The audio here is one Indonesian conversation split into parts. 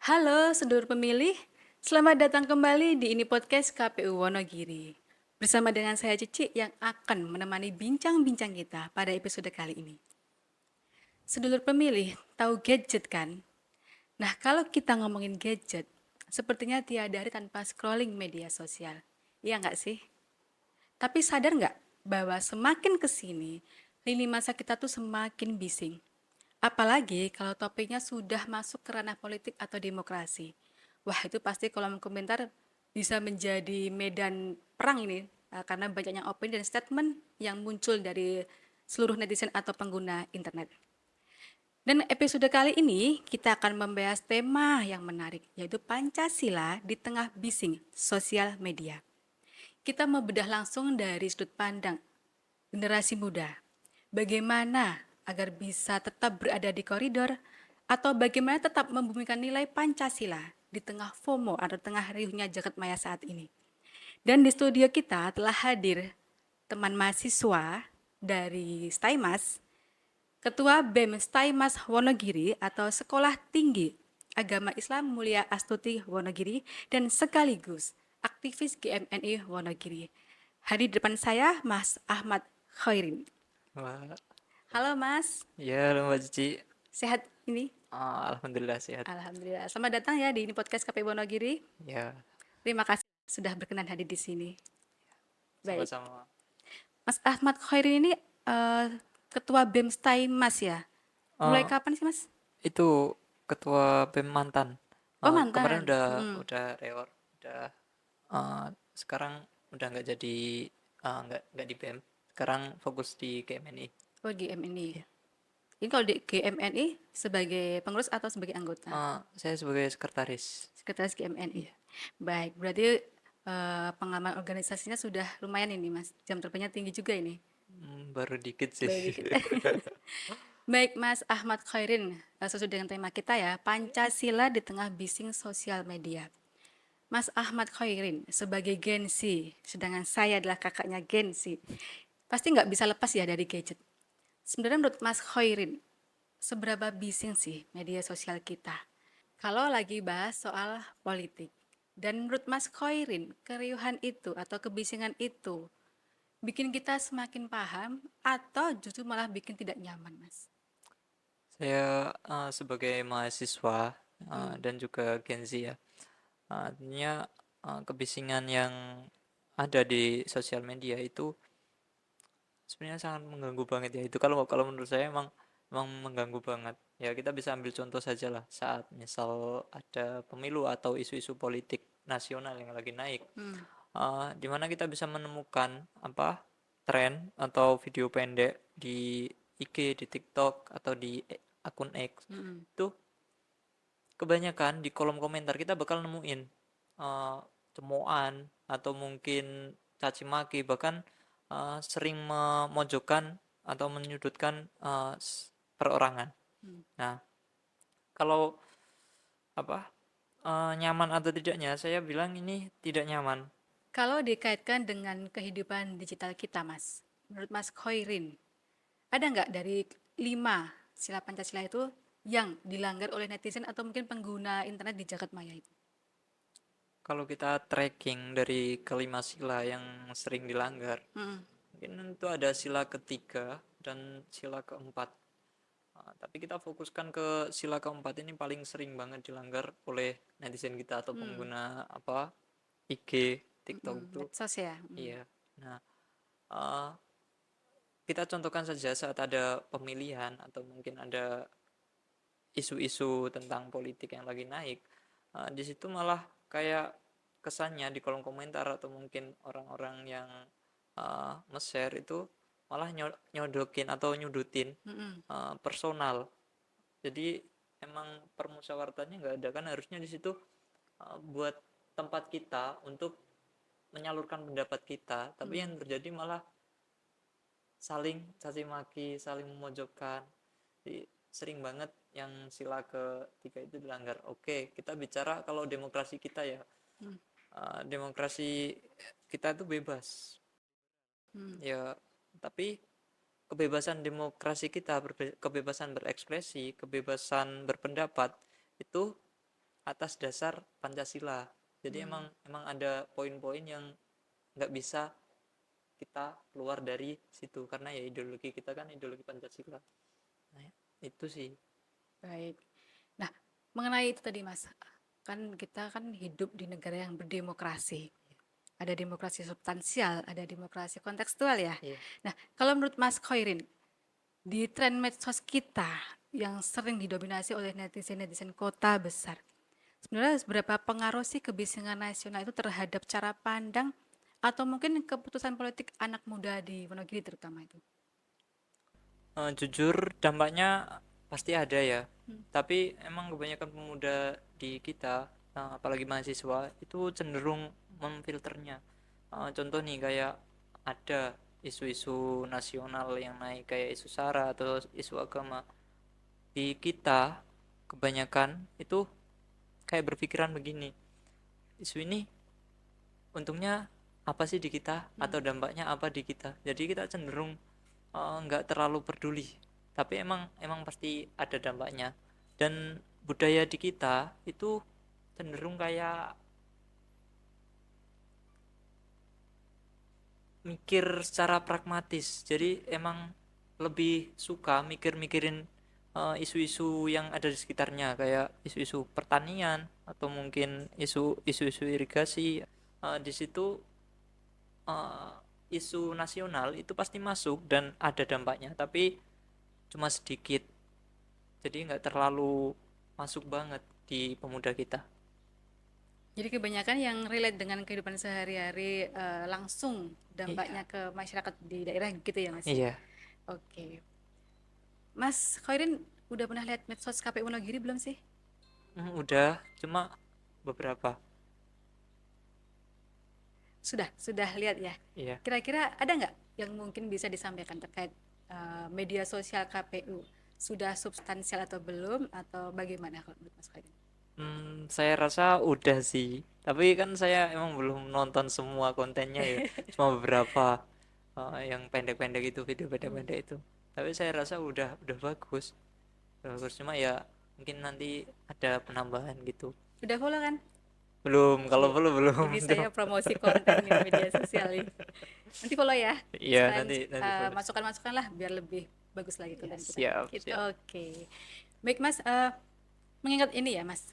Halo, sedulur pemilih. Selamat datang kembali di Ini Podcast KPU Wonogiri. Bersama dengan saya Cici yang akan menemani bincang-bincang kita pada episode kali ini. Sedulur pemilih, tahu gadget kan? Nah, kalau kita ngomongin gadget, sepertinya tiada hari tanpa scrolling media sosial. Iya nggak sih? Tapi sadar nggak bahwa semakin kesini, lini masa kita tuh semakin bising. Apalagi kalau topiknya sudah masuk ke ranah politik atau demokrasi. Wah, itu pasti kolom komentar bisa menjadi medan perang ini, karena banyaknya opini dan statement yang muncul dari seluruh netizen atau pengguna internet. Dan episode kali ini kita akan membahas tema yang menarik, yaitu Pancasila di tengah bising sosial media. Kita membedah langsung dari sudut pandang generasi muda. Bagaimana agar bisa tetap berada di koridor atau bagaimana tetap membumikan nilai Pancasila di tengah FOMO atau tengah riuhnya jagat maya saat ini. Dan di studio kita telah hadir teman mahasiswa dari STAIMAS, Ketua BEM STAIMAS Wonogiri atau Sekolah Tinggi Agama Islam Mulia Astuti Wonogiri dan sekaligus aktivis GMNI Wonogiri. Hadir di depan saya Mas Ahmad Khairin. Wah, Halo Mas, ya halo Mbak Cici. sehat ini? Alhamdulillah sehat. Alhamdulillah. Selamat datang ya di ini podcast KPU Wonogiri. Ya, Terima kasih sudah berkenan hadir di sini. Baik, sama-sama. Mas Ahmad Khairin ini eh, Ketua BEM Mas ya. Mulai Eh, kapan sih Mas? itu ketua BEM mantan. Oh Kemarin mantan. udah reor, udah eh, sekarang udah nggak jadi nggak di BEM. Sekarang fokus di KMNI. Oh GMNI. Ya. Ini kalau di GMNI sebagai pengurus atau sebagai anggota? Saya sebagai sekretaris. Sekretaris GMNI. Iya. Baik, berarti pengalaman organisasinya sudah lumayan ini Mas. Jam terbangnya tinggi juga ini. Baru dikit sih. Baru dikit. Baik Mas Ahmad Khairin, sesuai dengan tema kita ya, Pancasila di tengah bising sosial media. Mas Ahmad Khairin sebagai Gen Z, sedangkan saya adalah kakaknya Gen Z, pasti nggak bisa lepas ya dari gadget. Sebenarnya menurut Mas Khairin, seberapa bising sih media sosial kita? Kalau lagi bahas soal politik. Dan menurut Mas Khairin, keriuhan itu atau kebisingan itu bikin kita semakin paham atau justru malah bikin tidak nyaman, Mas? Saya sebagai mahasiswa Hmm. dan juga Gen Z ya. Artinya kebisingan yang ada di sosial media itu sebenarnya sangat mengganggu banget ya. Itu kalau kalau menurut saya emang mengganggu banget. Ya kita bisa ambil contoh saja lah saat misal ada pemilu atau isu-isu politik nasional yang lagi naik. Hmm. Di mana kita bisa menemukan apa tren atau video pendek di IG, di TikTok atau di akun X Hmm. itu kebanyakan di kolom komentar kita bakal nemuin cemoan atau mungkin caci maki bahkan sering memojokkan atau menyudutkan perorangan. Hmm. Nah, kalau apa nyaman atau tidaknya saya bilang ini tidak nyaman. Kalau dikaitkan dengan kehidupan digital kita, Mas, menurut Mas Khairin, ada nggak dari 5 sila Pancasila itu yang dilanggar oleh netizen atau mungkin pengguna internet di jagat maya itu? Kalau kita tracking dari kelima sila yang sering dilanggar, Hmm. mungkin itu ada sila ketiga dan sila keempat. Tapi kita fokuskan ke sila keempat ini paling sering banget dilanggar oleh netizen kita atau Hmm. pengguna apa IG, TikTok Hmm. itu. Medsos ya. Hmm. Iya. Nah, uh, kita contohkan saja saat ada pemilihan atau mungkin ada isu-isu tentang politik yang lagi naik. Di situ malah kayak kesannya di kolom komentar atau mungkin orang-orang yang nge-share itu malah nyodokin atau nyudutin Hmm. personal. Jadi emang permusyawarahnya nggak ada kan harusnya di situ buat tempat kita untuk menyalurkan pendapat kita, tapi Hmm. yang terjadi malah saling caci maki, saling memojokkan. Jadi sering banget yang sila ketiga itu dilanggar. Oke, kita bicara kalau demokrasi kita ya. Hmm. Demokrasi kita itu bebas. Hmm. Ya, tapi kebebasan demokrasi kita, kebebasan berekspresi, kebebasan berpendapat itu atas dasar Pancasila. Jadi emang ada poin-poin yang nggak bisa kita keluar dari situ karena ya ideologi kita kan ideologi Pancasila. Nah, itu sih. Baik. Nah, mengenai itu tadi Mas, kan kita kan hidup di negara yang berdemokrasi. Ada demokrasi substansial, ada demokrasi kontekstual ya. Iya. Nah, kalau menurut Mas Khairin, di tren medsos kita yang sering didominasi oleh netizen-netizen kota besar, sebenarnya seberapa pengaruh sih kebisingan nasional itu terhadap cara pandang atau mungkin keputusan politik anak muda di Wonogiri terutama itu? Jujur dampaknya pasti ada ya. Tapi emang kebanyakan pemuda di kita, apalagi mahasiswa itu cenderung memfilternya. Contoh nih kayak ada isu-isu nasional yang naik kayak isu SARA atau isu agama. Di kita kebanyakan itu kayak berpikiran begini, isu ini untungnya apa sih di kita atau dampaknya apa di kita. Jadi kita cenderung nggak terlalu peduli, tapi emang emang pasti ada dampaknya. Dan budaya di kita itu cenderung kayak mikir secara pragmatis, jadi emang lebih suka mikir-mikirin isu-isu yang ada di sekitarnya kayak isu-isu pertanian atau mungkin isu-isu irigasi. Di situ eh, isu nasional itu pasti masuk dan ada dampaknya, tapi cuma sedikit, jadi nggak terlalu masuk banget di pemuda kita. Jadi kebanyakan yang relate dengan kehidupan sehari-hari, langsung Iya. dampaknya ke masyarakat di daerah gitu ya Mas ya. Iya. Oke. Mas Khairin udah pernah lihat medsos KPU Wonogiri belum sih? Udah, cuma beberapa. Sudah lihat ya. Iya. Kira-kira ada nggak yang mungkin bisa disampaikan terkait media sosial KPU? Sudah substansial atau belum? Atau bagaimana kalau menurut Mas Khairin? Saya rasa udah sih, tapi kan saya emang belum nonton semua kontennya ya, cuma beberapa yang pendek-pendek itu, video Hmm. pendek-pendek itu. Tapi saya rasa udah bagus, cuma ya mungkin nanti ada penambahan gitu. Udah follow kan? Belum, kalau Cie. belum belum Ini tuh. saya promosi konten nih media sosial nih. Nanti follow ya. Iya, Sekalian nanti follow. masukan-masukan lah biar lebih bagus lagi Ya, konten kita. siap Gitu. siap. Oke. Baik Mas, mengingat ini ya Mas,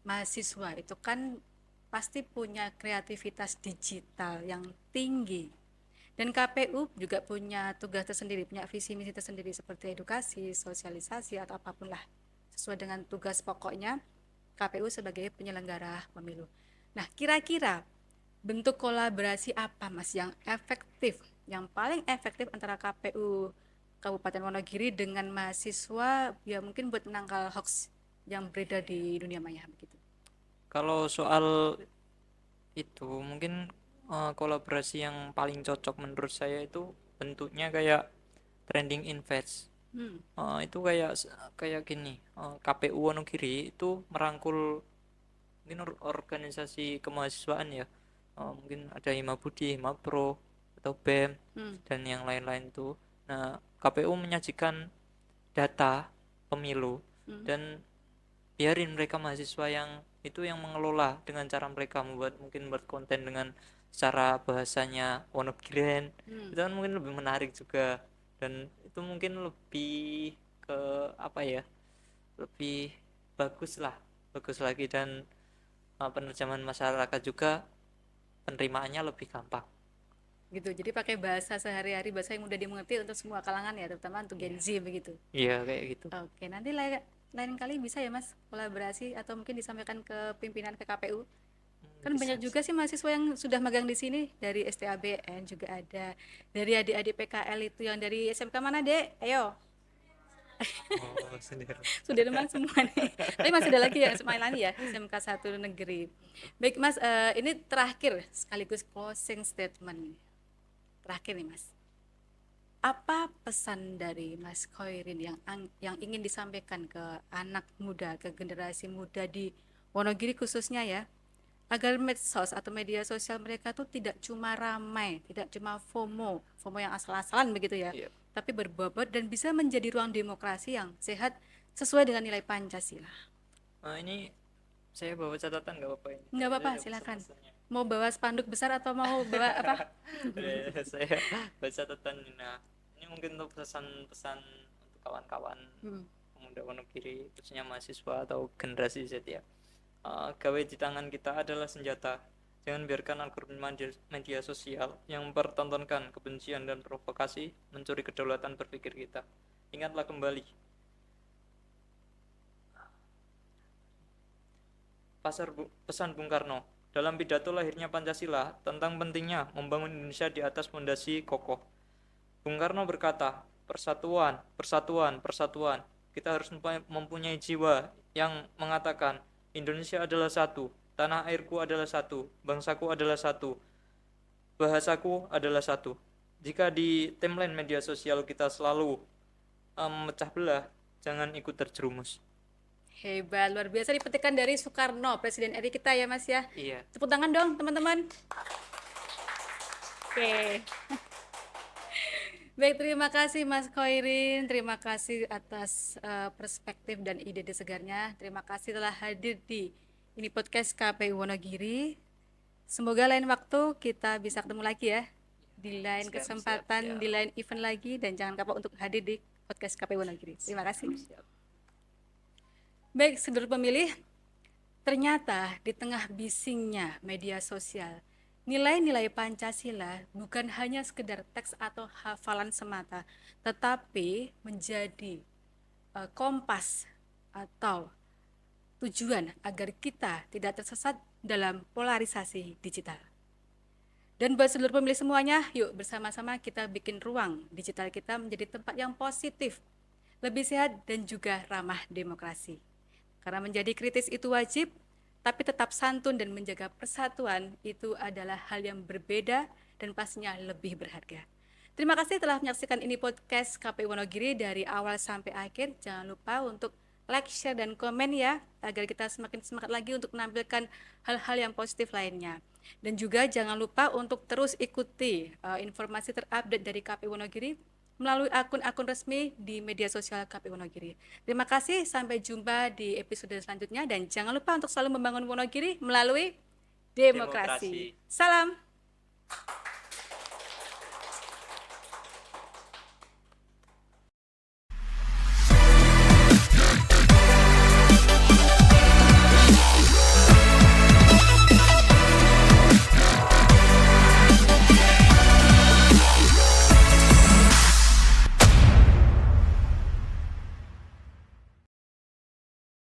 mahasiswa itu kan pasti punya kreativitas digital yang tinggi. Dan KPU juga punya tugas tersendiri, punya visi misi tersendiri seperti edukasi, sosialisasi atau apapun lah. Sesuai dengan tugas pokoknya KPU sebagai penyelenggara pemilu. Nah, kira-kira bentuk kolaborasi apa Mas yang efektif, yang paling efektif antara KPU Kabupaten Wonogiri dengan mahasiswa ya mungkin buat menangkal hoax yang beredar di dunia maya begitu. Kalau soal itu mungkin kolaborasi yang paling cocok menurut saya itu bentuknya kayak trending invest. Hmm. Itu kayak kayak gini, KPU Wonogiri itu merangkul mungkin organisasi kemahasiswaan ya. Mungkin ada Himabudi, Himapro atau BEM Hmm. dan yang lain-lain tuh. Nah, KPU menyajikan data pemilu Hmm. dan biarin mereka mahasiswa yang itu yang mengelola dengan cara mereka mungkin buat konten dengan cara bahasanya Wonogiren. Hmm. Itu kan mungkin lebih menarik juga, dan itu mungkin lebih ke apa ya, lebih bagus lah, bagus lagi, dan penerjemahan masyarakat juga penerimaannya lebih gampang. Gitu. Jadi pakai bahasa sehari-hari, bahasa yang mudah dimengerti untuk semua kalangan ya, terutama untuk Gen Iya. Z begitu. Iya kayak gitu. Oke, nanti lain kali bisa ya Mas kolaborasi atau mungkin disampaikan ke pimpinan ke KPU. Kan Bisa banyak sih. juga sih mahasiswa yang sudah magang di sini dari STABN juga ada, dari adik-adik PKL itu yang dari SMK mana Dek? Ayo, Oh, sendiri. Sudirman semua nih. Tapi masih ada lagi yang SMA lain ya, SMK 1 negeri. Baik Mas, ini terakhir sekaligus closing statement. Terakhir nih Mas. Apa pesan dari Mas Khairin yang ingin disampaikan ke anak muda, ke generasi muda di Wonogiri khususnya ya, agar medsos atau media sosial mereka tuh tidak cuma ramai, tidak cuma FOMO yang asal-asalan begitu ya, Iya. tapi berbobot dan bisa menjadi ruang demokrasi yang sehat sesuai dengan nilai Pancasila. Ini Saya bawa catatan nggak apa-apa ini. Nggak Saya apa-apa, ada silakan. pesan-pesannya. Mau bawa spanduk besar atau mau bawa apa? Saya baca catatan ini. Nah, ini mungkin untuk pesan-pesan untuk kawan-kawan Hmm. pemuda Wonogiri, khususnya mahasiswa atau generasi Z ya. Gawe di tangan kita adalah senjata. Jangan biarkan algoritma media sosial yang mempertontonkan kebencian dan provokasi mencuri kedaulatan berpikir kita. Ingatlah kembali, pesan Bung Karno dalam pidato lahirnya Pancasila tentang pentingnya membangun Indonesia di atas fondasi kokoh. Bung Karno berkata, persatuan, persatuan, persatuan. Kita harus mempunyai jiwa yang mengatakan Indonesia adalah satu, tanah airku adalah satu, bangsaku adalah satu, bahasaku adalah satu. Jika di timeline media sosial kita selalu memecah belah, jangan ikut terjerumus. Hebat, luar biasa dipetikan dari Soekarno, Presiden RI kita ya Mas ya. Iya. Tepuk tangan dong teman-teman. Oke. Baik, terima kasih Mas Khairin, terima kasih atas perspektif dan ide segarnya. Terima kasih telah hadir di ini podcast KPU Wonogiri. Semoga lain waktu kita bisa ketemu lagi ya, di lain Siap, kesempatan, siap. di lain event lagi, dan jangan kapok untuk hadir di podcast KPU Wonogiri. Terima kasih. Baik, sedulur pemilih, ternyata di tengah bisingnya media sosial, nilai-nilai Pancasila bukan hanya sekedar teks atau hafalan semata, tetapi menjadi kompas atau tujuan agar kita tidak tersesat dalam polarisasi digital. Dan buat seluruh pemilih semuanya, yuk bersama-sama kita bikin ruang digital kita menjadi tempat yang positif, lebih sehat dan juga ramah demokrasi. Karena menjadi kritis itu wajib, tapi tetap santun dan menjaga persatuan itu adalah hal yang berbeda dan pastinya lebih berharga. Terima kasih telah menyaksikan ini podcast KPU Wonogiri dari awal sampai akhir. Jangan lupa untuk like, share, dan komen ya, agar kita semakin semangat lagi untuk menampilkan hal-hal yang positif lainnya. Dan juga jangan lupa untuk terus ikuti informasi terupdate dari KPU Wonogiri melalui akun-akun resmi di media sosial KPU Wonogiri. Terima kasih, sampai jumpa di episode selanjutnya, dan jangan lupa untuk selalu membangun Wonogiri melalui demokrasi. Salam.